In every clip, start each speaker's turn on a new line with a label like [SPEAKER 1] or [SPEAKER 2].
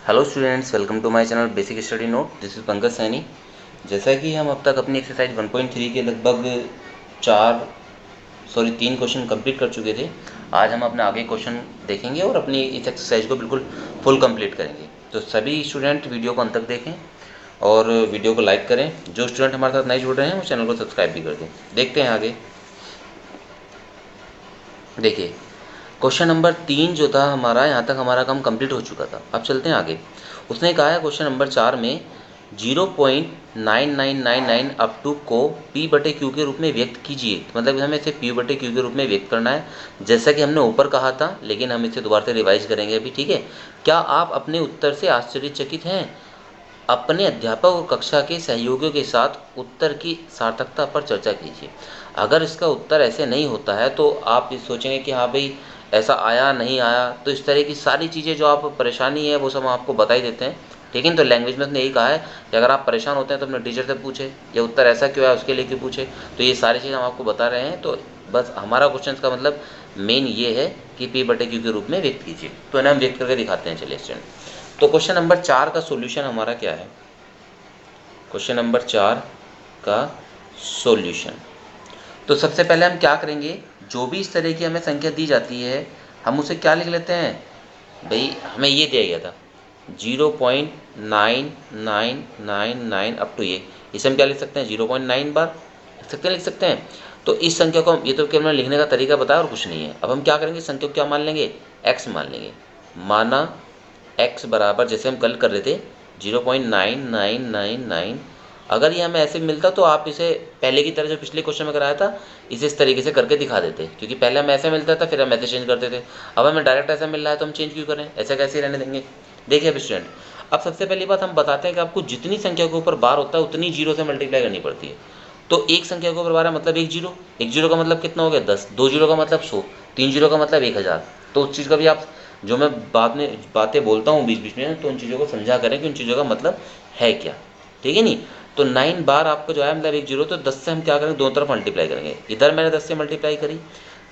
[SPEAKER 1] Hello students, welcome to my channel basic study note. This is Pankaj Saini. जैसा कि हम अब तक अपनी एक्सरसाइज 1.3 के लगभग 3 क्वेश्चन कंप्लीट कर चुके थे। आज हम अपने आगे क्वेश्चन देखेंगे और अपनी इस एक्सरसाइज को बिल्कुल फुल कंप्लीट करेंगे। तो सभी स्टूडेंट वीडियो को अंत तक देखें और वीडियो को लाइक करें। जो स्टूडेंट हमारे साथ नहीं जुड़ रहे हैं वो चैनल को सब्सक्राइब भी कर दें। देखते हैं आगे। देखिए, क्वेश्चन नंबर 3 जो था हमारा, यहाँ तक हमारा काम कंप्लीट हो चुका था। अब चलते हैं आगे। उसने कहा है क्वेश्चन नंबर 4 में 0.9999 अप टू को P बटे Q के रूप में व्यक्त कीजिए। मतलब हमें इसे P बटे Q के रूप में व्यक्त करना है, जैसा कि हमने ऊपर कहा था, लेकिन हम इसे दोबारा से रिवाइज करेंगे अभी। ठीक है, क्या आप अपने उत्तर से आश्चर्यचकित हैं? अपने अध्यापक और कक्षा के सहयोगियों के साथ उत्तर की सार्थकता पर चर्चा कीजिए। अगर इसका उत्तर ऐसे नहीं होता है तो आप ये सोचेंगे कि हाँ भाई, ऐसा आया नहीं आया। तो इस तरह की सारी चीज़ें जो आप परेशानी है वो सब हम आपको बता ही देते हैं। ठीक है, तो लैंग्वेज में उसने यही कहा है कि अगर आप परेशान होते हैं तो अपने टीचर से पूछे, या उत्तर ऐसा क्यों है उसके लिए क्यों पूछे। तो ये सारी चीज़ हम आपको बता रहे हैं। तो बस हमारा क्वेश्चन का मतलब मेन ये है कि P बटे Q के रूप में व्यक्त कीजिए। तो इन्हें हम व्यक्त करके दिखाते हैं। चलिए स्टूडेंट, तो क्वेश्चन नंबर 4 का सोल्यूशन हमारा क्या है? क्वेश्चन नंबर 4 का सॉल्यूशन, तो सबसे पहले हम क्या करेंगे, जो भी इस तरह की हमें संख्या दी जाती है हम उसे क्या लिख लेते हैं। भाई हमें ये दिया गया था 0.9999 अप टू ये, इसे हम क्या लिख सकते हैं 0.9 बार लिख सकते हैं। तो इस संख्या को हम, ये तो केवल लिखने का तरीका बताया और कुछ नहीं है। अब हम क्या करेंगे, संख्या को क्या मान लेंगे, x मान लेंगे। माना x बराबर, जैसे हम कल कर रहे थे 0.9999। अगर ये हमें ऐसे मिलता तो आप इसे पहले की तरह जो पिछले क्वेश्चन में कराया था इसे इस तरीके से करके दिखा देते, क्योंकि पहले हमें ऐसा मिलता था फिर हम ऐसे चेंज करते थे। अब हमें डायरेक्ट ऐसा मिल रहा है तो हम चेंज क्यों करें, ऐसा कैसे रहने देंगे। देखिए अब स्टूडेंट, अब सबसे पहली बात हम बताते हैं कि आपको जितनी संख्या के ऊपर बार होता है उतनी जीरो से मल्टीप्लाई करनी पड़ती है। तो एक संख्या के ऊपर बार है मतलब एक जीरो का मतलब कितना हो गया 10, 2 जीरो का मतलब 100, 3 जीरो का मतलब 1000। तो उस चीज़ का भी आप, जो मैं बातें बोलता हूँ बीच बीच में, तो उन चीज़ों को समझा करें कि उन चीज़ों का मतलब है क्या। ठीक है नहीं, तो 9 बार आपको जो है मतलब एक जीरो, तो 10 से हम क्या करेंगे, दोनों तरफ मल्टीप्लाई करेंगे। इधर मैंने 10 से मल्टीप्लाई करी,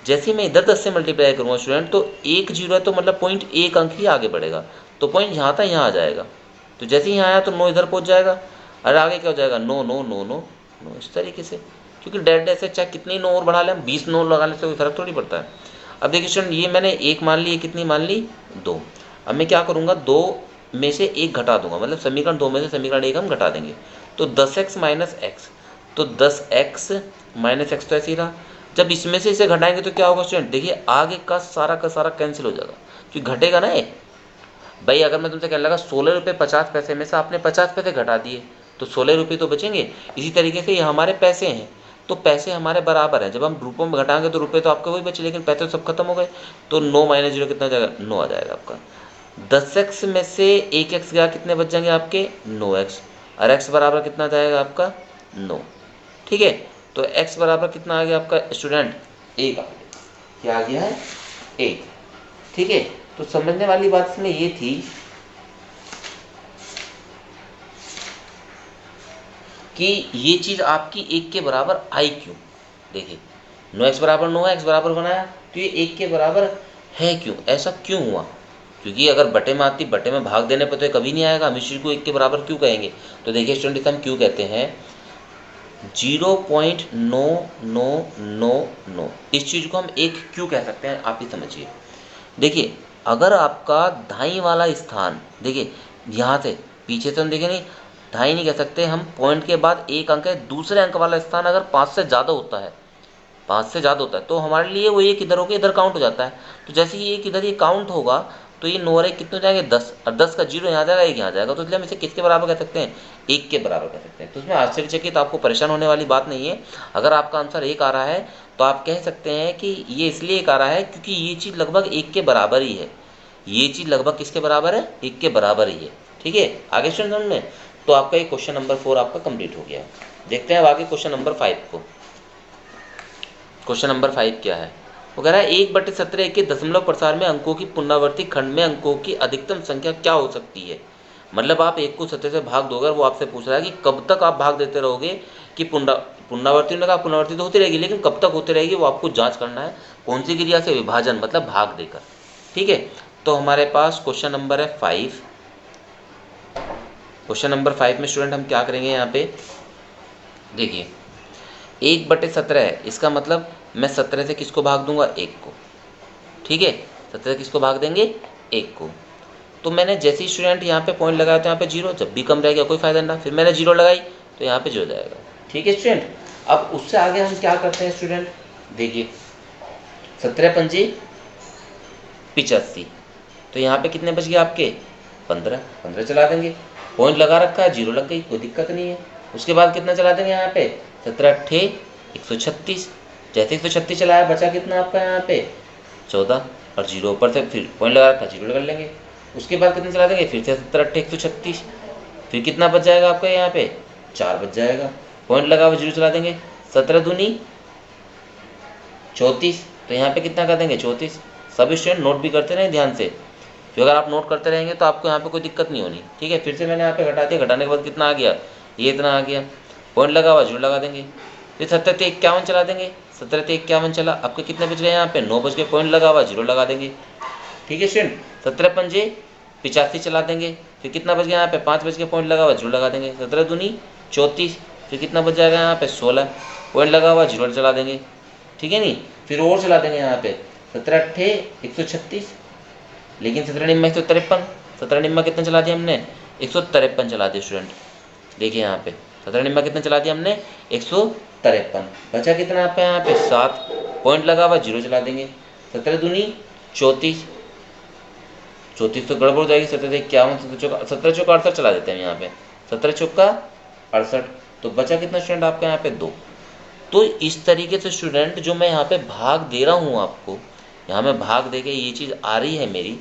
[SPEAKER 1] जैसे ही मैं इधर 10 से मल्टीप्लाई करूँगा स्टूडेंट, तो एक जीरो है तो मतलब पॉइंट एक अंक ही आगे बढ़ेगा, तो पॉइंट यहाँ था यहाँ आ जाएगा। तो जैसे ही यहाँ आया तो 9 इधर पहुँच जाएगा, और आगे क्या हो जाएगा 9 9 9 9 9, इस तरीके से। क्योंकि डेड ऐसे चाहे कितनी 9 और बढ़ा लें, हम 20 9 लगा लें से कोई फर्क थोड़ी पड़ता है। अब देखिए स्टूडेंट, ये मैंने एक मान ली, ये कितनी मान ली 2। अब मैं क्या करूँगा, 2 में से एक घटा दूंगा, मतलब समीकरण 2 में से समीकरण 1 हम घटा देंगे। तो 10x माइनस एक्स, तो 10x माइनस एक्स तो ऐसे ही रहा। जब इसमें से इसे घटाएंगे तो क्या होगा स्टूडेंट, देखिए आगे का सारा कैंसिल हो जाएगा, क्योंकि घटेगा ना ये। भाई अगर मैं तुमसे कहने लगा 16 रुपये 50 पैसे में से आपने 50 पैसे घटा दिए तो 16 रुपये तो बचेंगे। इसी तरीके से ये हमारे पैसे हैं, तो पैसे हमारे बराबर हैं। जब हम रुपयों में घटाएंगे तो रुपये तो आपके वही बचे, लेकिन पैसे तो सब खत्म हो गए। तो 9 माइनस जीरो कितना हो जाएगा, 9 आ जाएगा आपका। 10x में से 1x गया, कितने बच जाएंगे आपके 9x, और x बराबर कितना जाएगा आपका 9। ठीक है, तो x बराबर कितना आ गया आपका स्टूडेंट, 1 आ गया। क्या आ गया है, 1। ठीक है, तो समझने वाली बात इसमें ये थी कि ये चीज आपकी 1 के बराबर आई क्यों। देखिए 9x बराबर 9 है, x बराबर बनाया, तो ये 1 के बराबर है क्यों, ऐसा क्यों हुआ। क्योंकि अगर बटे में आती, बटे में भाग देने पर तो ये कभी नहीं आएगा, हम इस चीज को 1 के बराबर क्यों कहेंगे। तो देखिए स्टूडेंट, हम क्यों कहते हैं 0.9999, इस चीज को हम 1 क्यों कह सकते हैं, आप ही समझिए। देखिए अगर आपका दाईं वाला स्थान, देखिए यहाँ से पीछे से हम देखें नहीं, दाईं नहीं कह सकते हम, पॉइंट के बाद एक अंक है, दूसरे अंक वाला स्थान अगर 5 से ज़्यादा होता है, 5 से ज़्यादा होता है, तो हमारे लिए वो एक इधर होकर इधर काउंट हो जाता है। तो जैसे ही एक इधर ये काउंट होगा तो ये 9 और 1 कितने हो जाएंगे 10, और 10 का जीरो यहाँ जाएगा, 1 यहाँ जाएगा, तो इसलिए हम इसे किसके बराबर कह सकते हैं, 1 के बराबर कह सकते हैं। तो इसमें आश्चर्यचकित आपको परेशान होने वाली बात नहीं है। अगर आपका आंसर 1 आ रहा है तो आप कह सकते हैं कि ये इसलिए 1 आ रहा है क्योंकि ये चीज़ लगभग 1 के बराबर ही है। ये चीज़ लगभग किसके बराबर है, 1 के बराबर ही है। ठीक है, आगे स्टूडेंट में, तो आपका ये क्वेश्चन नंबर 4 आपका कंप्लीट हो गया। देखते हैं अब आगे क्वेश्चन नंबर 5 को। क्वेश्चन नंबर 5 क्या है, वो कह रहा है 1/17 के दशमलव प्रसार में अंकों की पुनरावर्ती खंड में अंकों की अधिकतम संख्या क्या हो सकती है। मतलब आप 1 को 17 से भाग दोगे, वो आपसे पूछ रहा है कि कब तक आप भाग देते रहोगे, कि पुनरावर्ती ने कहा पुनरावर्ती तो होती रहेगी, लेकिन कब तक होती रहेगी वो आपको जांच करना है। कौन सी क्रिया से, विभाजन, मतलब भाग देकर। ठीक है, तो हमारे पास क्वेश्चन नंबर है 5, क्वेश्चन नंबर 5 में स्टूडेंट हम क्या करेंगे यहाँ पे, देखिए 1/17 है, इसका मतलब मैं 17 से किसको भाग दूंगा, 1 को, ठीक है। 17 से किसको भाग देंगे, 1 को। तो मैंने जैसे ही स्टूडेंट यहाँ पे पॉइंट लगाया तो यहाँ पे 0, जब भी कम रह गया कोई फायदा नहीं, फिर मैंने 0 लगाई तो यहाँ पे 0 जाएगा, ठीक है स्टूडेंट। अब उससे आगे हम क्या करते हैं स्टूडेंट, देखिए 17 पंजे 85, तो यहाँ पे कितने बच गए आपके, 15 चला देंगे, पॉइंट लगा रखा है, 0 लग गई, कोई दिक्कत नहीं है। उसके बाद कितना चला देंगे यहाँ पे, 17 अट्ठे 136, जैसे 136 चलाया बचा कितना आपका यहाँ पे 14, और 0 ऊपर से फिर पॉइंट लगा रखा, 0 लगा लेंगे। उसके बाद कितने चला देंगे, फिर से 17 अट्ठे 136, फिर कितना बच जाएगा आपका यहाँ पे 4 बच जाएगा, पॉइंट लगा हुआ 0 चला देंगे, 17 दूनी 34, तो यहाँ पे कितना कर देंगे 34। सभी स्टूडेंट नोट भी करते रहें ध्यान से, क्योंकि अगर आप नोट करते रहेंगे तो आपको यहाँ पे कोई दिक्कत नहीं होनी, ठीक है। फिर से मैंने यहाँ पे घटा दिया, घटाने के बाद कितना आ गया, ये इतना आ गया, पॉइंट लगा हुआ 0 लगा देंगे, फिर 17 से 51 चला देंगे, 17 से 51 चला, आपके कितने बच गए यहाँ पे 9 बच गए, पॉइंट लगा हुआ 0 लगा देंगे, ठीक है स्टूडेंट। 17 पंजे 85 चला देंगे, फिर कितना बच गया यहाँ पे 5 बच गए, पॉइंट लगा हुआ 0 लगा देंगे, 17 दूनी 34, फिर कितना बच जाएगा यहाँ पे 16, पॉइंट लगा हुआ 0 चला देंगे, ठीक है नहीं। फिर और चला देंगे यहाँ पे 17 अट्ठे 136, लेकिन 17 निम्मा 153, 17 निम्मा कितना चला दिया हमने 153 चला दिया स्टूडेंट। देखिए यहाँ पे 17 निम्मा कितना चला दिया हमने 153, बचा कितना आपका यहाँ पे 7, पॉइंट लगा हुआ 0 चला देंगे, 17 दूनी 34, 34 तो गड़बड़ हो जाएगी, 17 से 51, 17 चौका 68 चला देते हैं यहाँ पे, 17 चौका 68, तो बचा कितना स्टूडेंट आपका यहाँ पे 2। तो इस तरीके से स्टूडेंट जो मैं यहाँ पे भाग दे रहा हूँ आपको, यहाँ मैं भाग दे के ये चीज़ आ रही है मेरी,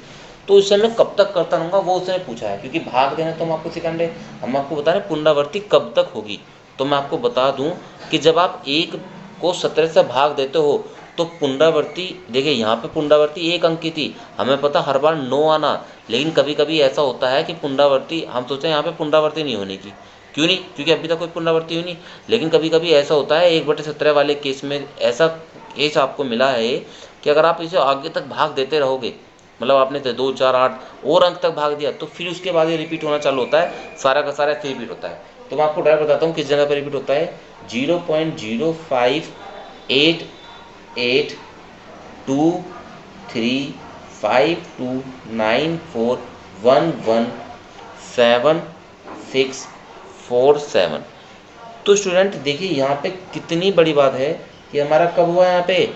[SPEAKER 1] तो इसे मैं कब तक करता रहूँगा वो उसने पूछा है, क्योंकि भाग देना तो हम आपको सिखा रहे, हम आपको बता रहे पुनरावृत्ति कब तक होगी। तो मैं आपको बता दूँ कि जब आप 1 को 17 से भाग देते हो तो पुनरावृत्ति, देखिए यहाँ पे पुनरावृत्ति 1 अंक की थी, हमें पता हर बार 9 आना, लेकिन कभी कभी ऐसा होता है कि पुनरावृत्ति हम सोचते हैं यहाँ पे पुनरावृत्ति नहीं होने की, क्यों नहीं, क्योंकि अभी तक कोई पुनरावृत्ति हुई नहीं। लेकिन कभी कभी ऐसा होता है 1/17 वाले केस में ऐसा केस आपको मिला है कि अगर आप इसे आगे तक भाग देते रहोगे, मतलब आपने 2 4 8 और अंक तक भाग दिया, तो फिर उसके बाद ये रिपीट होना चालू होता है, सारा का सारा ऐसे रिपीट होता है। तो मैं आपको डायरेक्ट बताता हूँ किस जगह पर रिपीट होता है, 0.05882335294117647। तो स्टूडेंट देखिए यहाँ पे कितनी बड़ी बात है कि हमारा कब हुआ यहाँ पे,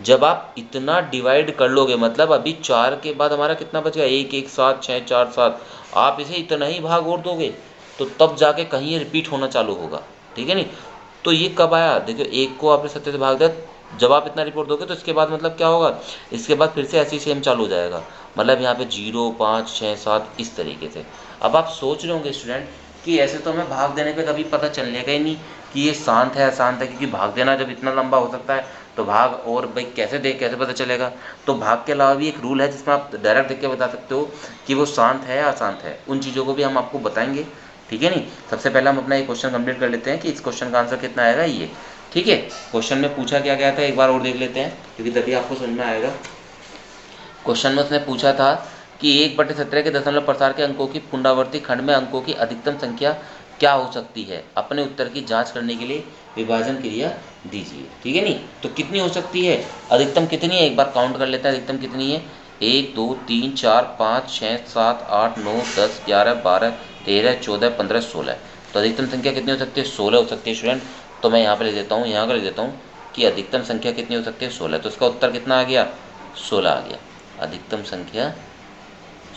[SPEAKER 1] जब आप इतना डिवाइड कर लोगे, मतलब अभी 4 के बाद हमारा कितना बच गया 1 1 7 6 4 7, आप इसे इतना ही भाग और दोगे तो तब जाके कहीं ये रिपीट होना चालू होगा, ठीक है नहीं। तो ये कब आया, देखो 1 को आपने 17 से भाग दिया, जब आप इतना रिपोर्ट दोगे तो इसके बाद मतलब क्या होगा, इसके बाद फिर से ऐसे ही सेम चालू हो जाएगा, मतलब यहाँ पे 0 5 6 7 इस तरीके से। अब आप सोच रहे होंगे स्टूडेंट कि ऐसे तो हमें भाग देने पे कभी पता चलने ही नहीं कि ये शांत है अशांत है, क्योंकि भाग देना जब इतना लंबा हो सकता है तो भाग और भाई कैसे पता चलेगा। तो भाग के अलावा भी एक रूल है जिसमें आप डायरेक्ट देख के बता सकते हो कि वो शांत है या अशांत है, उन चीज़ों को भी हम आपको बताएंगे, ठीक है नहीं। सबसे पहले हम अपना ये क्वेश्चन कंप्लीट कर लेते हैं कि इस क्वेश्चन का आंसर कितना आएगा ये, ठीक है। क्वेश्चन में पूछा क्या गया था एक बार और देख लेते हैं, क्योंकि तभी आपको समझ में आएगा। क्वेश्चन में उसने पूछा था कि 1/17 के दशमलव प्रसार के अंकों की पुनरावृत्ति खंड में अंकों की अधिकतम संख्या क्या हो सकती है, अपने उत्तर की जांच करने के लिए विभाजन क्रिया दीजिए, ठीक है नहीं। तो कितनी हो सकती है, अधिकतम कितनी है, एक बार काउंट कर लेते हैं अधिकतम कितनी है, 1 2 3 4 5 6 7 8 9 10 11 12 13 14 15 16। तो अधिकतम संख्या कितनी हो सकती है, 16 हो सकती है स्टूडेंट। तो मैं यहाँ पर लिख देता हूँ, यहाँ पर लिख देता हूँ कि अधिकतम संख्या कितनी हो सकती है 16। तो इसका उत्तर कितना आ गया, 16 आ गया, अधिकतम संख्या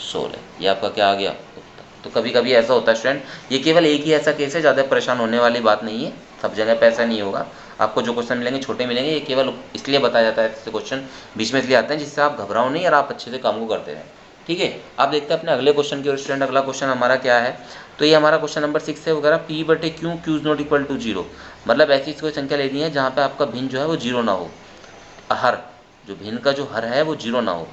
[SPEAKER 1] 16, ये आपका क्या आ गया उत्तर। तो कभी कभी ऐसा होता है स्टूडेंट, ये केवल एक ही ऐसा केस है, ज़्यादा परेशान होने वाली बात नहीं है, सब जगह पे ऐसा नहीं होगा। आपको जो क्वेश्चन मिलेंगे छोटे मिलेंगे, ये केवल इसलिए बताया जाता है, ऐसे क्वेश्चन बीच में इसलिए आते हैं जिससे आप घबराओ नहीं और आप अच्छे से काम को करते रहें, ठीक है। आप देखते हैं अपने अगले क्वेश्चन की ओर स्टूडेंट। अगला क्वेश्चन हमारा क्या है, तो ये हमारा क्वेश्चन नंबर 6 है वगैरह, P/Q Q is not equal to 0, मतलब ऐसी कोई संख्या लेनी है जहाँ पे आपका भिन्न जो है वो 0 ना हो, हर जो भिन्न का जो हर है वो 0 ना हो,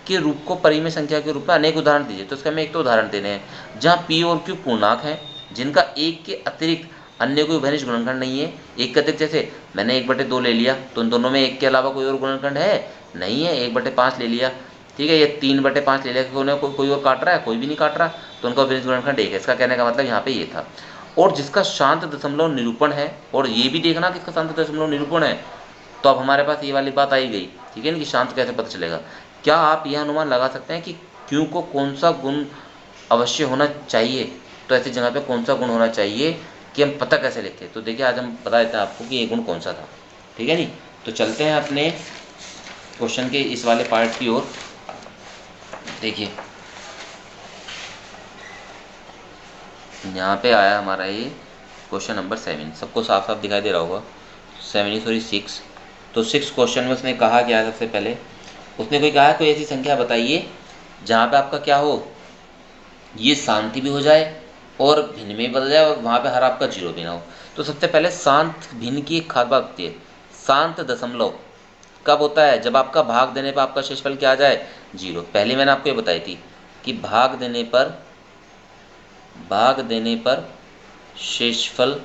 [SPEAKER 1] के रूप को परिमेय संख्या के रूप में अनेक उदाहरण दीजिए। तो इसका हमें एक तो उदाहरण देने हैं जहाँ P और Q पूर्णांक हैं जिनका 1 के अतिरिक्त अन्य कोई उभयनिष्ठ गुणनखंड नहीं है। 1 के अतिरिक्त जैसे मैंने 1/2 ले लिया तो इन दोनों में 1 के अलावा कोई और गुणनखंड है नहीं है, 1/5 ले लिया, ठीक है, ये 3/5 ले लेकर उन्हें कोई और काट रहा है, कोई भी नहीं काट रहा, तो उनका विनिर्देश गुणनखंड 1 है। इसका कहने का मतलब यहाँ पे ये था। और जिसका शांत दशमलव निरूपण है, और ये भी देखना कि इसका शांत दशमलव निरूपण है, तो अब हमारे पास ये वाली बात आई गई, ठीक है ना, कि शांत कैसे पता चलेगा। क्या आप यह अनुमान लगा सकते हैं कि क्यू को कौन सा गुण अवश्य होना चाहिए, तो ऐसी जगह पे कौन सा गुण होना चाहिए कि हम पता कैसे लिखें। तो देखिए आज हम बता देते हैं आपको कि ये गुण कौन सा था, ठीक है नी। तो चलते हैं अपने क्वेश्चन के इस वाले पार्ट की ओर। देखिए यहाँ पे आया हमारा ये क्वेश्चन नंबर 7, सबको साफ साफ दिखाई दे रहा होगा, 6। तो 6 क्वेश्चन में उसने कहा क्या है, सबसे पहले उसने कोई कहा कोई ऐसी संख्या बताइए जहाँ पे आपका क्या हो, ये शांति भी हो जाए और भिन्न में बदल जाए और वहाँ पे हर आपका 0 भी ना हो। तो सबसे पहले शांत भिन्न की एक खास बात होती है, शांत दशमलव कब होता है, जब आपका भाग देने पर आपका शेषफल क्या आ जाए, 0। पहले मैंने आपको ये बताई थी कि भाग देने पर शेषफल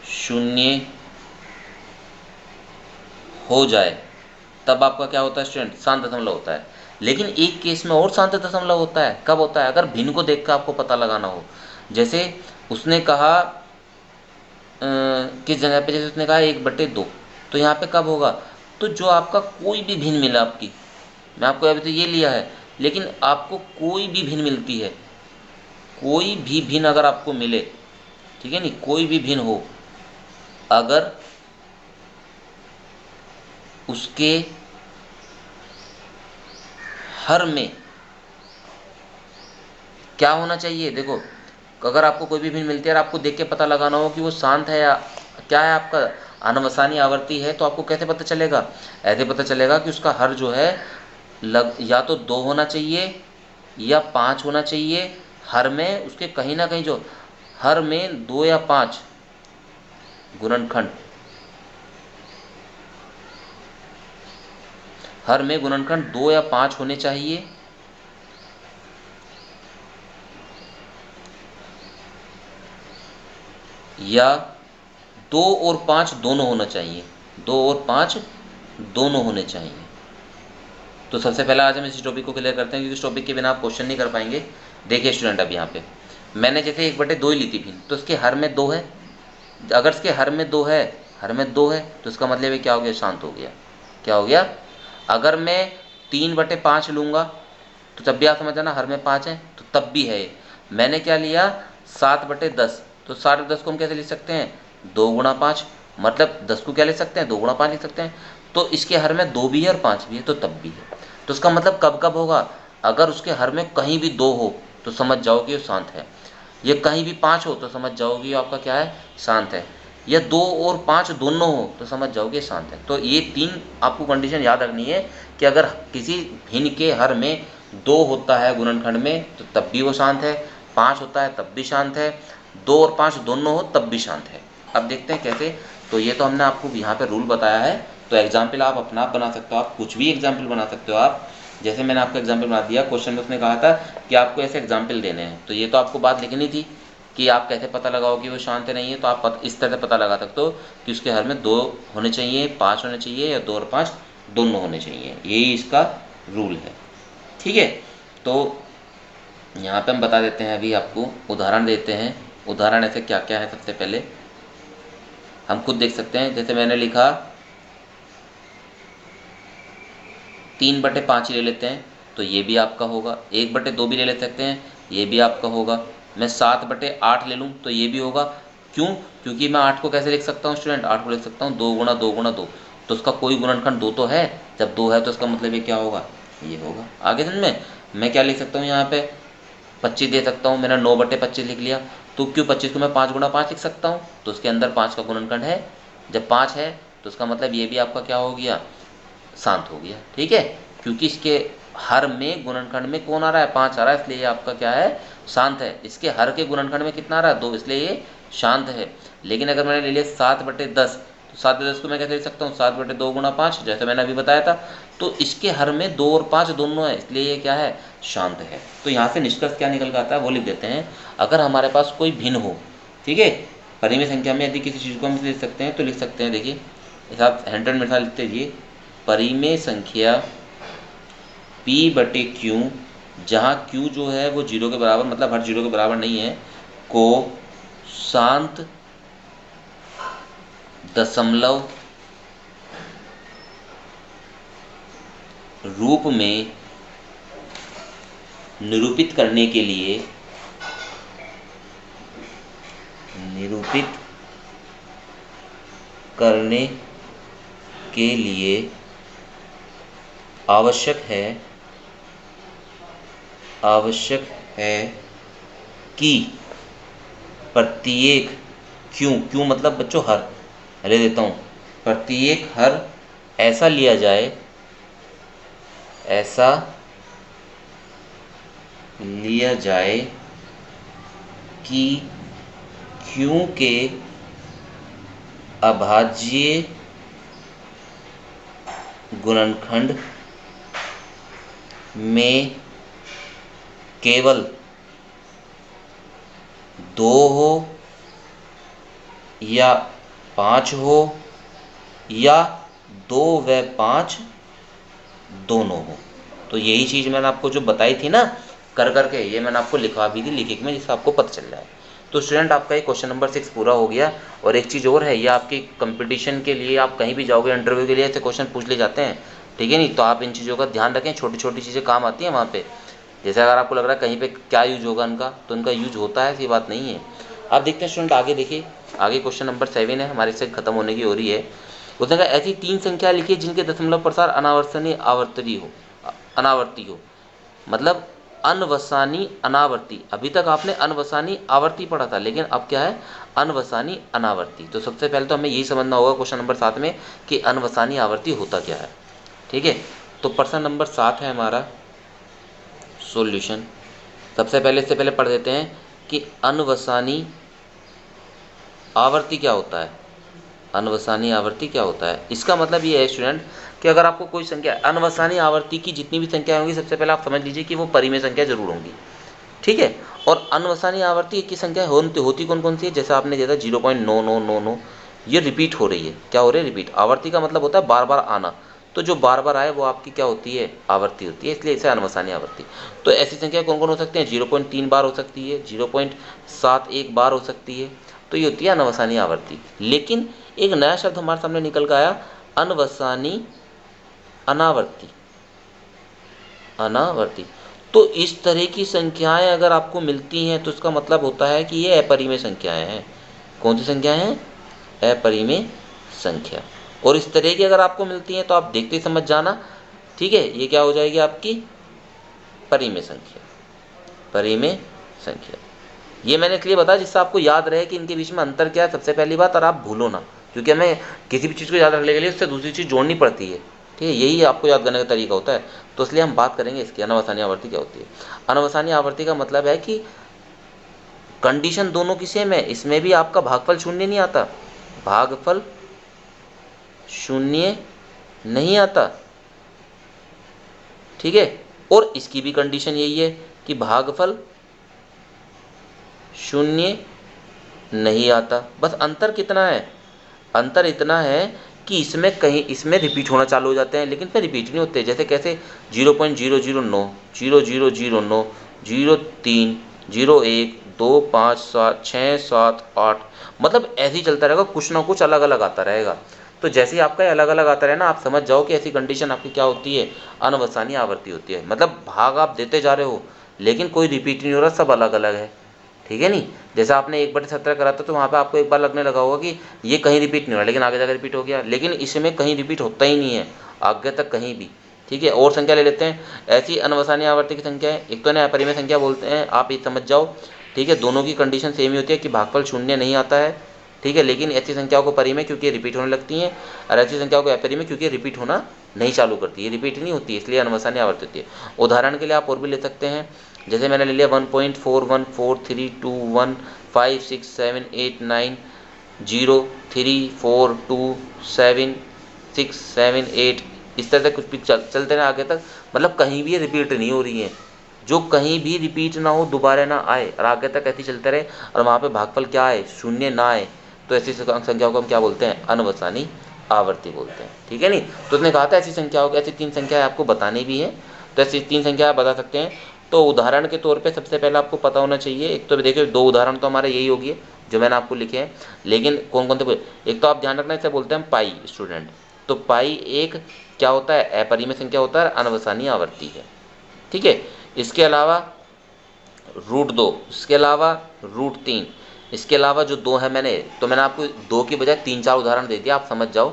[SPEAKER 1] 0 हो जाए तब आपका क्या होता है स्टूडेंट, शांत दशमलव होता है। लेकिन एक केस में और शांत दशमलव होता है, कब होता है, अगर भिन्न को देखकर आपको पता लगाना हो। जैसे उसने कहा किस जगह पे, जैसे उसने कहा 1/2, तो यहाँ पे कब होगा, तो जो आपका कोई भी भिन्न मिला आपकी, मैं आपको अभी तो ये लिया है, लेकिन आपको कोई भी भिन्न मिलती है, कोई भी भिन्न अगर आपको मिले, ठीक है नहीं, कोई भी भिन्न हो, अगर उसके हर में क्या होना चाहिए, देखो अगर आपको कोई भी भिन्न मिलती है और आपको देख के पता लगाना हो कि वो शांत है या क्या है, आपका अनवसानी आवर्ती है, तो आपको कैसे पता चलेगा, ऐसे पता चलेगा कि उसका हर जो है या तो 2 होना चाहिए या 5 होना चाहिए, हर में उसके कहीं ना कहीं जो हर में 2 या 5 गुणनखंड, हर में गुणनखंड 2 या 5 होने चाहिए, या 2 और 5 दोनों होना चाहिए, 2 और 5 दोनों होने चाहिए। तो सबसे पहले आज हम इस टॉपिक को क्लियर करते हैं, क्योंकि इस टॉपिक के बिना आप क्वेश्चन नहीं कर पाएंगे। देखिए स्टूडेंट, अब यहाँ पे मैंने जैसे 1/2 ही ली थी भिन्न, तो इसके हर में 2 है, अगर इसके हर में 2 है, तो इसका मतलब ये क्या हो गया, शांत हो गया। क्या हो गया, अगर मैं 3/5 लूँगा तो तब भी आप समझ जाना हर में 5 है, तो तब भी है। मैंने क्या लिया 7/10, तो 7/10 को हम कैसे लिख सकते हैं, 2 गुणा 5, मतलब 10 को क्या लिख सकते हैं, 2 गुणा 5 लिख सकते हैं। तो इसके हर में 2 भी है और 5 भी है, तो तब भी है। तो इसका मतलब कब कब होगा, अगर उसके हर में कहीं भी 2 हो तो समझ जाओ कि वो शांत है, ये कहीं भी 5 हो तो समझ जाओगे आपका क्या है, शांत है, या 2 और 5 दोनों हो तो समझ जाओगे शांत है। तो ये 3 आपको कंडीशन याद रखनी है कि अगर किसी भिन्न के हर में 2 होता है गुणनखंड में तो तब भी वो शांत है, 5 होता है तब भी शांत है, 2 और 5 दोनों हो तब भी शांत है। अब देखते हैं कैसे। तो ये तो हमने आपको यहाँ पे रूल बताया है, तो एग्जाम्पल आप अपना आप बना सकते हो, आप कुछ भी एग्जाम्पल बना सकते हो। आप जैसे मैंने आपका एग्जाम्पल बना दिया, क्वेश्चन में उसने कहा था कि आपको ऐसे एग्जाम्पल देने हैं, तो ये तो आपको बात लिखनी थी कि आप कैसे पता लगाओ कि वो शांत है नहीं है। तो आप इस तरह से पता लगा सकते हो कि उसके हर में 2 होने चाहिए, 5 होने चाहिए, या 2 और 5 दोनों होने चाहिए, यही इसका रूल है, ठीक है। तो यहाँ पे हम बता देते हैं, अभी आपको उदाहरण देते हैं। उदाहरण ऐसे क्या क्या है, सबसे पहले हम खुद देख सकते हैं। जैसे मैंने लिखा 3/5 ले लेते हैं, तो ये भी आपका होगा। 1/2 भी ले सकते हैं, ये भी आपका होगा। मैं 7/8 ले लूँ तो ये भी होगा। क्यों, क्योंकि मैं 8 को कैसे लिख सकता हूँ स्टूडेंट, 8 को लिख सकता हूँ 2 गुणा 2 गुणा 2, तो उसका कोई गुणनखंड 2 तो है, जब 2 है तो इसका मतलब ये क्या होगा, ये होगा। आगे दिन में मैं क्या लिख सकता हूँ, यहाँ पे 25 दे सकता हूँ, मैंने 9/25 लिख लिया। तो क्यों 25 को मैं 5 गुणा 5 लिख सकता हूँ, तो उसके अंदर 5 का गुणनखंड है, जब 5 है तो उसका मतलब ये भी आपका क्या हो गया, शांत हो गया, ठीक है। क्योंकि इसके हर में गुणनखंड में कौन आ रहा है, 5 आ रहा है, इसलिए ये आपका क्या है, शांत है। इसके हर के गुणनखंड में कितना आ रहा है, 2, इसलिए ये शांत है। लेकिन अगर मैंने ले लिया 7/10, तो 7/10 को मैं कैसे लिख सकता हूँ, 7/2 गुणा 5, जैसे मैंने अभी बताया था। तो इसके हर में 2 और 5 दोनों है, इसलिए ये क्या है, शांत है। तो यहाँ से निष्कर्ष क्या निकल के आता है वो लिख देते हैं। अगर हमारे पास कोई भिन्न हो, ठीक है, परिमेय संख्या में यदि किसी चीज़ को हम लिख सकते हैं तो लिख सकते हैं। देखिए आप 100 मेरे साथ लिखते रहिए परिमेय संख्या p बटे q, जहाँ q जो है वो 0 के बराबर, मतलब हर 0 के बराबर नहीं है, को शांत दशमलव रूप में निरूपित करने के लिए आवश्यक है कि प्रत्येक क्यों मतलब बच्चों हर, ले देता हूँ, प्रत्येक हर ऐसा लिया जाए कि q के अभाज्य गुणनखंड में केवल 2 हो या 5 हो या 2 व 5 दोनों हो। तो यही चीज़ मैंने आपको जो बताई थी ना करके, ये मैंने आपको लिखवा भी थी लिखित में, जिससे आपको पता चल रहा है। तो स्टूडेंट आपका ये क्वेश्चन नंबर 6 पूरा हो गया। और एक चीज़ और है, ये आपकी कंपटीशन के लिए, आप कहीं भी जाओगे इंटरव्यू के लिए ऐसे क्वेश्चन पूछ ले जाते हैं, ठीक है नहीं, तो आप इन चीज़ों का ध्यान रखें, छोटी छोटी चीज़ें काम आती हैं वहाँ पे। जैसे अगर आपको लग रहा है कहीं पे क्या यूज होगा इनका, तो इनका यूज होता है, ऐसी बात नहीं है। आप देखते हैं स्टूडेंट आगे, देखिए आगे क्वेश्चन नंबर 7 है, हमारे से खत्म होने की हो रही है। उसने कहा ऐसी 3 संख्या लिखिए जिनके दशमलव प्रसार अनावर्ती हो, मतलब अनवसानी अनावर्ती। अभी तक आपने अनवसानी आवर्ती पढ़ा था, लेकिन अब क्या है, अनवसानी अनावर्ती। तो सबसे पहले तो हमें यही समझना होगा क्वेश्चन नंबर 7 में कि अनवसानी आवर्ती होता क्या है, ठीक है। तो प्रश्न नंबर 7 है हमारा सॉल्यूशन। सबसे पहले इससे पहले पढ़ देते हैं कि अनवसानी आवर्ती क्या होता है। अनवसानी आवर्ती क्या होता है, इसका मतलब ये है स्टूडेंट कि अगर आपको कोई संख्या, अनवसानी आवर्ती की जितनी भी संख्या होंगी, सबसे पहले आप समझ लीजिए कि वो परिमेय संख्या जरूर होंगी, ठीक है। और अनवसानी आवर्ती की संख्या होती कौन कौन सी है, जैसे आपने दिया था 0.9999, ये रिपीट हो रही है। क्या हो रही है, रिपीट। आवर्ती का मतलब होता है बार बार आना, तो जो बार बार आए वो आपकी क्या होती है, आवर्ती होती है, इसलिए इसे अनवसानी आवर्ती। तो ऐसी संख्या कौन कौन हो सकते हैं, 0.3 बार हो सकती है, 0.71 बार हो सकती है, तो ये होती है अनवसानी आवर्ती। लेकिन एक नया शब्द हमारे सामने निकल कर आया, अनवसानी अनावर्ती। तो इस तरह की संख्याएं अगर आपको मिलती हैं तो इसका मतलब होता है कि ये अपरिमेय संख्याएं हैं। कौन सी संख्याएं हैं, अपरिमेय संख्या। और इस तरह की अगर आपको मिलती हैं तो आप देखते समझ जाना, ठीक है, ये क्या हो जाएगी आपकी परिमेय संख्या। ये मैंने इसलिए बताया जिससे आपको याद रहे कि इनके बीच में अंतर क्या है, सबसे पहली बात, और आप भूलो ना, क्योंकि हमें किसी भी चीज़ को याद रखने के लिए उससे दूसरी चीज़ जोड़नी पड़ती है, ठीक है, यही आपको याद करने का तरीका होता है। तो इसलिए हम बात करेंगे इसकी, अनवसानी आवर्ती क्या होती है। अनवसानी आवर्ती का मतलब है कि कंडीशन दोनों की सेम है, इसमें भी आपका भागफल शून्य नहीं आता, भागफल शून्य नहीं आता, ठीक है। और इसकी भी कंडीशन यही है कि भागफल शून्य नहीं आता। बस अंतर कितना है, अंतर इतना है कि इसमें रिपीट होना चालू हो जाते हैं, लेकिन फिर रिपीट नहीं होते। जैसे कैसे, 0.009 0009 03 01 2 5 7 6 7 8, मतलब ऐसे ही चलता रहेगा, कुछ ना कुछ अलग अलग आता रहेगा। तो जैसे ही आपका अलग अलग आता रहे ना, आप समझ जाओ कि ऐसी कंडीशन आपकी क्या होती है, अनवसानी आवर्ती होती है। मतलब भाग आप देते जा रहे हो लेकिन कोई रिपीट नहीं हो रहा, सब अलग अलग है, ठीक है नहीं। जैसे आपने 1/17 करा था तो वहाँ पे आपको एक बार लगने लगा होगा कि ये कहीं रिपीट नहीं हो रहा, लेकिन आगे जाकर रिपीट हो गया। लेकिन इसमें कहीं रिपीट होता ही नहीं है आगे तक कहीं भी, ठीक है। और संख्या ले लेते हैं, ऐसी अनवसानी आवर्ती की संख्या है, एक तो ना अपरिमेय संख्या बोलते हैं, आप ये समझ जाओ, ठीक है। दोनों की कंडीशन सेम ही होती है कि भागफल शून्य नहीं आता है, ठीक है। लेकिन ऐसी संख्याओं को परिमेय क्योंकि रिपीट होने लगती हैं, और ऐसी संख्याओं को अपरिमेय क्योंकि रिपीट होना नहीं चालू करती है, रिपीट नहीं होती, इसलिए अनवसानी आवर्ती होती है। उदाहरण के लिए आप और भी ले सकते हैं, जैसे मैंने ले लिया 1.414321567890 0342767 इस तरह से कुछ भी चलते ना आगे तक, मतलब कहीं भी रिपीट नहीं हो रही है, जो कहीं भी रिपीट ना हो, दोबारा ना आए, और आगे तक ऐसे चलते रहे और वहाँ पे भागफल क्या आए, शून्य ना आए, तो ऐसी संख्याओं को हम क्या बोलते हैं, अनवसानी आवर्ती बोलते हैं, ठीक है नहीं। तो उसने कहा था ऐसी संख्याओं की, ऐसी 3 संख्याएं आपको बतानी भी है, तो ऐसी 3 संख्या आप बता सकते हैं। तो उदाहरण के तौर पे सबसे पहले आपको पता होना चाहिए, एक तो देखिए 2 उदाहरण तो हमारे यही होगी जो मैंने आपको लिखे हैं, लेकिन कौन कौन से, एक तो आप ध्यान रखना इसे बोलते हैं हम पाई स्टूडेंट। तो पाई एक क्या होता है, अपरिमेय संख्या होता है, अनवसानीय आवर्ती है, ठीक है। इसके अलावा √2, इसके अलावा √3, इसके अलावा जो 2 है मैंने आपको 2 की बजाय 3-4 उदाहरण दे दिया, आप समझ जाओ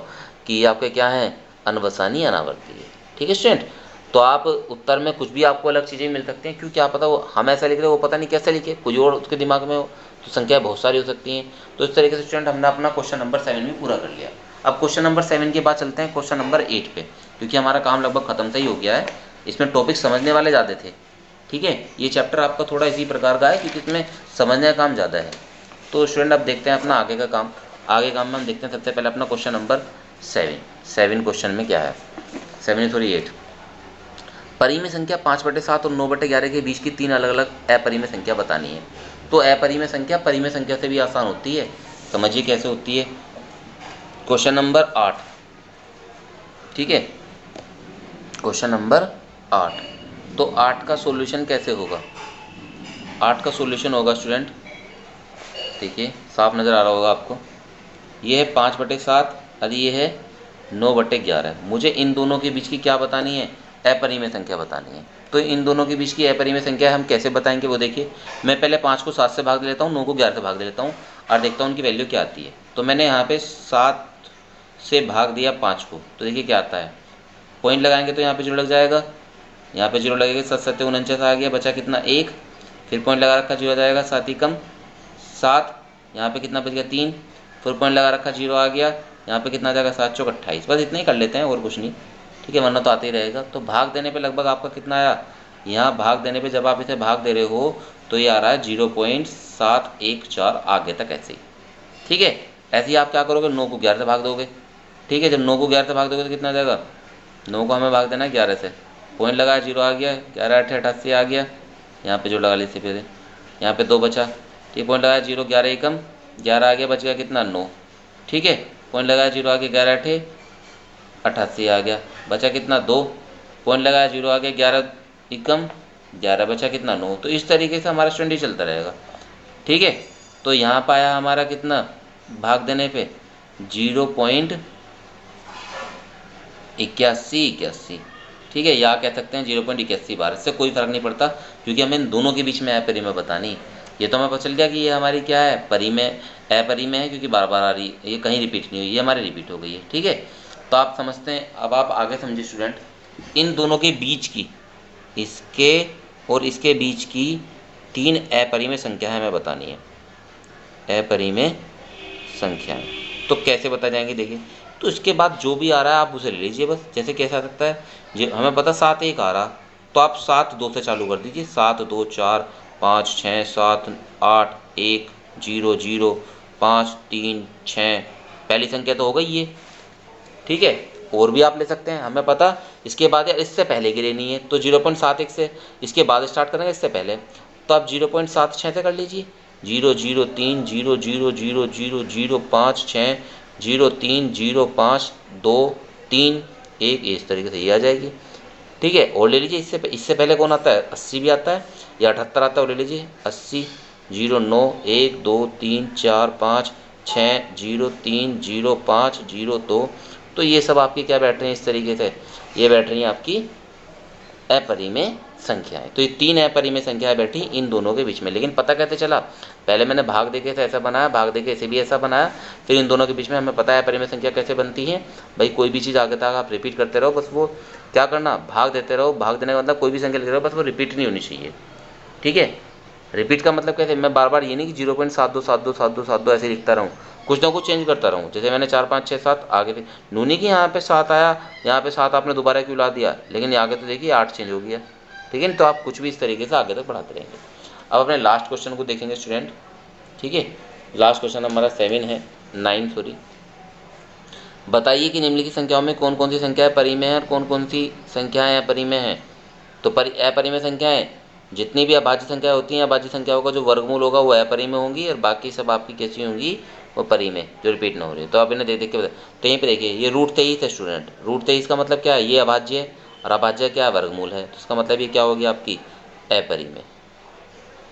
[SPEAKER 1] कि ये आपके क्या है, अनवसानीय अनावर्ती है, ठीक है स्टूडेंट। तो आप उत्तर में कुछ भी आपको अलग चीज़ें मिल सकती हैं, क्योंकि क्या पता वो हम ऐसा लिख रहे हो, वो पता नहीं कैसे लिखे, कोई और उसके दिमाग में हो, तो संख्याएं बहुत सारी हो सकती हैं। तो इस तरीके से स्टूडेंट हमने अपना क्वेश्चन नंबर 7 भी पूरा कर लिया। अब क्वेश्चन नंबर 7 के बाद चलते हैं क्वेश्चन नंबर 8 पे, क्योंकि हमारा काम लगभग खत्म सा ही हो गया है। इसमें टॉपिक समझने वाले ज़्यादा थे, ठीक है। ये चैप्टर आपका थोड़ा इसी प्रकार का है क्योंकि इसमें समझने का काम ज़्यादा है। तो स्टूडेंट अब देखते हैं अपना आगे का काम। आगे काम में हम देखते हैं सबसे पहले अपना क्वेश्चन नंबर 7 क्वेश्चन में क्या है, 8 परिमेय संख्या 5/7 और 9/11 के बीच की 3 अलग अलग अपरिमेय संख्या बतानी है। तो अपरिमेय संख्या परिमेय संख्या से भी आसान होती है, समझिए कैसे होती है। क्वेश्चन नंबर 8, ठीक है, क्वेश्चन नंबर 8। तो 8 का सॉल्यूशन कैसे होगा, 8 का सॉल्यूशन होगा स्टूडेंट, देखिए साफ नज़र आ रहा होगा आपको, ये है 5/7 और ये है 9/11। मुझे इन दोनों के बीच की क्या बतानी है, अपरिमेय संख्या बतानी है। तो इन दोनों के बीच की अपरिमेय संख्या हम कैसे बताएंगे वो देखिए। मैं पहले 5 को 7 से भाग दे लेता हूँ, 9 को 11 से भाग दे लेता हूँ और देखता हूँ उनकी वैल्यू क्या आती है। तो मैंने यहाँ पे 7 से भाग दिया 5 को, तो देखिए क्या आता है, पॉइंट लगाएंगे तो यहाँ पे 0 लग जाएगा, यहाँ पे 0 लगेगा, 7 7 49 आ गया, बचा कितना 1, फिर पॉइंट लगा रखा 0 आ जाएगा, 7 ही कम 7, यहाँ पे कितना बच गया 3, फिर पॉइंट लगा रखा 0 आ गया, यहाँ पे कितना आ जाएगा 7 चौक 28। बस इतना ही कर लेते हैं और कुछ नहीं, ठीक है, वरना तो आते ही रहेगा। तो भाग देने पे लगभग आपका कितना आया, यहाँ भाग देने पे जब आप इसे भाग दे रहे हो तो ये आ रहा है 0.714 आगे तक ऐसे ही, ठीक है। ऐसे ही आप क्या करोगे, 9 को 11 से भाग दोगे, ठीक है। जब 9 को 11 से भाग दोगे तो कितना आ जाएगा, 9 को हमें भाग देना है 11 से, पॉइंट लगाया 0 आ गया, 11 8 88 आ गया, यहाँ पे जो लगा ली इससे पहले, यहाँ पे 2 बचा, ठीक, पॉइंट लगाया 0 11 एकम 11 आ गया, बच गया कितना 9, ठीक है, पॉइंट लगाया 0 आ गया, 11 8 88 आ गया, बचा कितना 2, पॉइंट लगाया 0 आ गया, 11 एकम 11, बचा कितना 9। तो इस तरीके से हमारा स्टूडेंट चलता रहेगा, ठीक है। तो यहाँ पाया हमारा कितना भाग देने पे 0.81, ठीक है, या कह सकते हैं 0.81 बार, इससे कोई फर्क नहीं पड़ता क्योंकि हमें इन दोनों के बीच में अपरिमेय बतानी। ये तो हमें पता चल गया कि ये हमारी क्या है, परिमेय अपरिमेय है क्योंकि बार बार आ रही है, ये कहीं रिपीट नहीं हुई, ये हमारी रिपीट हो गई है, ठीक है। तो आप समझते हैं, अब आप आगे समझिए स्टूडेंट, इन दोनों के बीच की, इसके और इसके बीच की 3 अपरिमेय संख्याएं हमें बतानी है, अपरिमेय संख्याएं। तो कैसे बता जाएंगे देखिए। तो इसके बाद जो भी आ रहा है आप उसे ले लीजिए बस, जैसे कैसे आ सकता है, जो हमें पता 7 1 आ रहा, तो आप 7 2 से चालू कर दीजिए, 7 2 4 5 6 7 8 1 0 0 5 3 6, पहली संख्या तो हो गई ये, ठीक है। और भी आप ले सकते हैं, हमें पता इसके बाद या इससे पहले की लेनी है, तो 0.71 से इसके बाद स्टार्ट करेंगे, इससे पहले तो आप 0.76 से कर लीजिए, 0 0 3 0 0 0 0 0 5 6 0 3 0 5 2 3 1, इस तरीके से ये आ जाएगी, ठीक है। और ले लीजिए इससे पहले कौन आता है, 80 भी आता है या 78 आता है, और ले लीजिए 80 0 9 1 2 3 4 5 6 0 3 0 5 0 2। तो ये सब आपकी क्या बैठ रही हैं, इस तरीके से ये बैठ रही हैं आपकी अपरिमेय संख्याएं। तो ये 3 अपरिमेय संख्याएं बैठी इन दोनों के बीच में, लेकिन पता कैसे चला, पहले मैंने भाग देके से ऐसा बनाया, भाग देके ऐसे भी ऐसा बनाया, फिर इन दोनों के बीच में हमें पता है अपरिमेय संख्या कैसे बनती है। भाई कोई भी चीज़ आगे तक आप रिपीट करते रहो, बस वो क्या करना, भाग देते रहो, भाग देने का मतलब कोई भी संख्या लिख रहे हो बस वो रिपीट नहीं होनी चाहिए, ठीक है। रिपीट का मतलब कैसे, मैं बार बार ये नहीं कि 0.727272 ऐसे लिखता रहूँ, कुछ ना कुछ चेंज करता रहूँ, जैसे मैंने 4 5 6 7 आगे फिर नूनी की यहाँ पे 7 आया, यहाँ पे 7 आपने दोबारा क्यों ला दिया, लेकिन आगे तो देखिए 8 चेंज हो गया, ठीक है। तो आप कुछ भी इस तरीके से आगे तक बढ़ाते रहेंगे। अब अपने लास्ट क्वेश्चन को देखेंगे स्टूडेंट, ठीक है। लास्ट क्वेश्चन हमारा 9 सॉरी, बताइए कि निम्नलिखित संख्याओं में कौन कौन सी संख्याएं परिमेय हैं और कौन कौन सी संख्याएं अपरिमेय हैं। तो अपरिमेय संख्याएं जितनी भी अभाज्य संख्या होती हैं, अभाज्य संख्याओं का जो वर्गमूल होगा वो अपरिमेय होंगी और बाकी सब आपकी कैसी होंगी, वो परी में जो रिपीट ना हो रही है। तो आप इन्हें देख के बता। तो यहीं पे देखिए ये √23 है स्टूडेंट। √23 का मतलब क्या है, ये अभाज्य है और अभाज्य क्या है, वर्गमूल है। तो इसका मतलब ये क्या होगी आपकी अपरिमेय।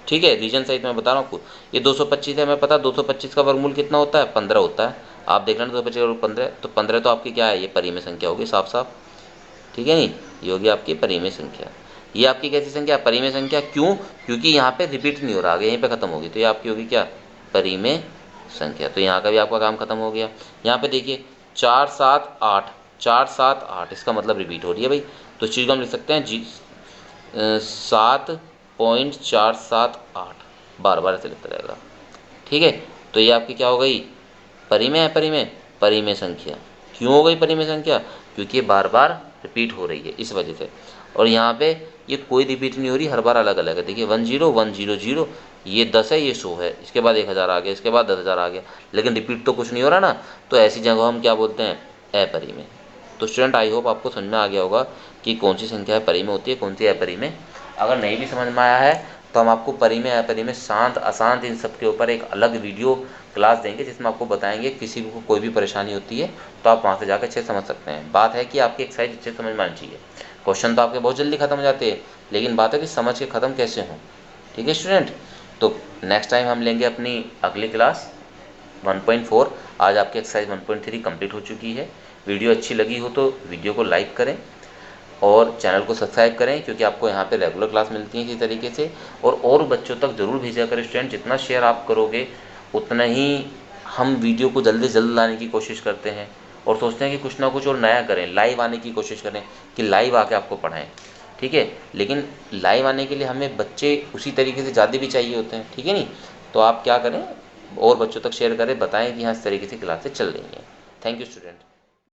[SPEAKER 1] ठीक है, रीजन सहित मैं बता रहा हूँ आपको। ये 225 है, हमें पता 225 का वर्गमूल कितना होता है, 15 होता है। आप देख लेना 225 और 15, तो 15 तो आपकी क्या है, ये परिमेय संख्या होगी साफ साफ। ठीक है नहीं, ये होगी आपकी परिमेय संख्या। ये आपकी कैसी संख्या, परिमेय संख्या। क्यों, क्योंकि यहाँ पे रिपीट नहीं हो रहा, आगे यहीं पे खत्म होगी, तो ये आपकी होगी क्या, परिमेय संख्या। तो यहाँ का भी आपका काम खत्म हो गया। यहाँ पे देखिए 4 7 8, 4 7 8, इसका मतलब रिपीट हो रही है भाई। तो इस चीज़ को हम लिख सकते हैं 7.478, बार बार ऐसे लिखता रहेगा। ठीक है, तो ये आपकी क्या हो गई, परिमेय है, परिमेय परिमेय संख्या। क्यों हो गई परिमेय संख्या, क्योंकि ये बार बार रिपीट हो रही है इस वजह से। और यहाँ पे ये कोई रिपीट नहीं हो रही, हर बार अलग अलग है। देखिए 10100, ये 10 है, ये 100 है, इसके बाद 1000 आ गया, इसके बाद 10,000 आ गया, लेकिन रिपीट तो कुछ नहीं हो रहा ना। तो ऐसी जगह हम क्या बोलते हैं, अपरिमेय। तो स्टूडेंट आई होप आपको समझ में आ गया होगा कि कौन सी संख्या है परिमेय होती है, कौन सी अपरिमेय। अगर नहीं भी समझ में आया है तो हम आपको परिमेय अपरिमेय शांत अशांत इन सब के ऊपर एक अलग वीडियो क्लास देंगे, जिसमें आपको बताएंगे किसी को कोई भी परेशानी होती है तो आप वहाँ से जाकर अच्छे समझ सकते हैं। बात है कि आपकी एक्सरसाइज अच्छे समझ में आनी चाहिए। क्वेश्चन तो आपके बहुत जल्दी खत्म हो जाते हैं, लेकिन बात है कि समझ के ख़त्म कैसे हों। ठीक है स्टूडेंट, तो नेक्स्ट टाइम हम लेंगे अपनी अगली क्लास 1.4। आज आपकी एक्सरसाइज 1.3 कंप्लीट हो चुकी है। वीडियो अच्छी लगी हो तो वीडियो को लाइक करें और चैनल को सब्सक्राइब करें, क्योंकि आपको यहाँ पे रेगुलर क्लास मिलती है इसी तरीके से। और बच्चों तक ज़रूर भेजा करें स्टूडेंट। जितना शेयर आप करोगे उतना ही हम वीडियो को जल्दी से जल्द लाने की कोशिश करते हैं और सोचते हैं कि कुछ ना कुछ और नया करें, लाइव आने की कोशिश करें कि लाइव आके आपको पढ़ाएं। ठीक है, लेकिन लाइव आने के लिए हमें बच्चे उसी तरीके से ज़्यादा भी चाहिए होते हैं। ठीक है नहीं, तो आप क्या करें, और बच्चों तक शेयर करें, बताएं कि हाँ इस तरीके से क्लासेस चल रही हैं। Thank you student.